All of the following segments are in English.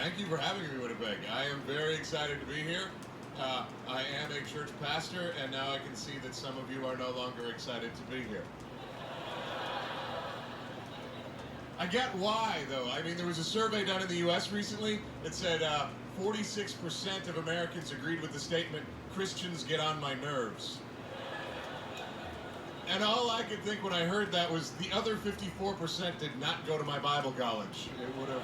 Thank you for having me, Winnipeg. I am very excited to be here. I am a church pastor, and now I can see that some of you are no longer excited to be here. I get why, though. I mean, there was a survey done in the U.S. recently that said 46% of Americans agreed with the statement, "Christians get on my nerves." And all I could think when I heard that was the other 54% did not go to my Bible college. It would have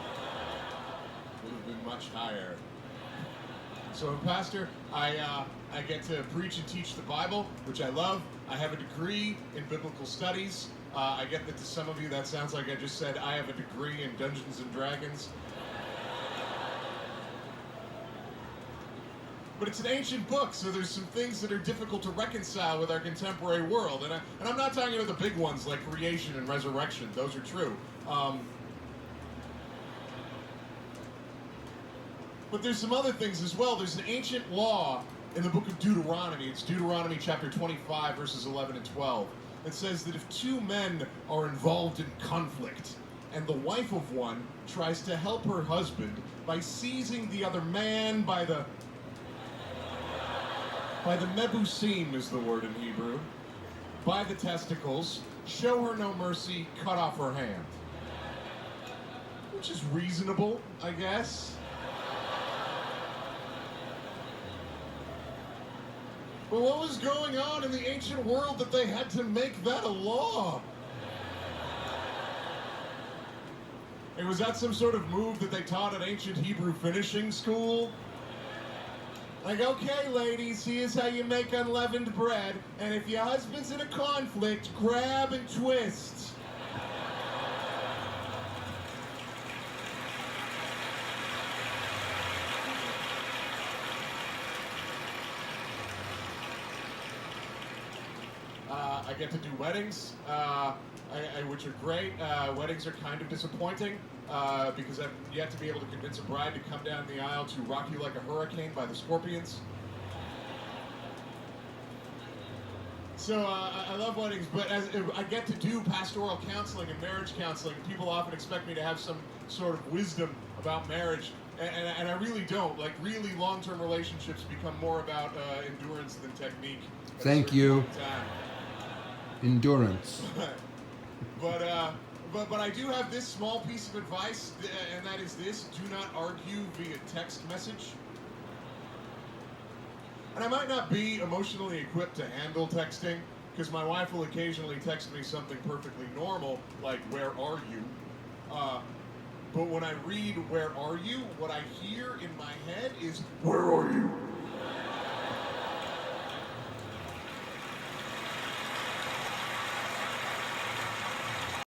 been much higher. So I'm a pastor. I get to preach and teach the Bible, which I love. I have a degree in biblical studies. I get that to some of you that sounds like I just said I have a degree in Dungeons and Dragons. But it's an ancient book, so there's some things that are difficult to reconcile with our contemporary world. And I'm not talking about the big ones like creation and resurrection. Those are true. But there's some other things as well. There's an ancient law in the book of Deuteronomy. It's Deuteronomy chapter 25, verses 11 and 12. It says that if two men are involved in conflict, and the wife of one tries to help her husband by seizing the other man by the mebusim is the word in Hebrew, by the testicles, show her no mercy, cut off her hand. Which is reasonable, I guess. But what was going on in the ancient world that they had to make that a law? And was that some sort of move that they taught at ancient Hebrew finishing school? Like, okay, ladies, here's how you make unleavened bread, and if your husband's in a conflict, grab and twist. I get to do weddings, which are great. Weddings are kind of disappointing because I've yet to be able to convince a bride to come down the aisle to "Rock You Like a Hurricane" by the Scorpions. So I love weddings, but as I get to do pastoral counseling and marriage counseling, people often expect me to have some sort of wisdom about marriage, and I really don't. Like, really long-term relationships become more about endurance than technique. Thank you. Endurance. But I do have this small piece of advice, and that is this: do not argue via text message. And I might not be emotionally equipped to handle texting, because my wife will occasionally text me something perfectly normal, like, "Where are you?" But when I read "Where are you?", what I hear in my head is, "Where are you?"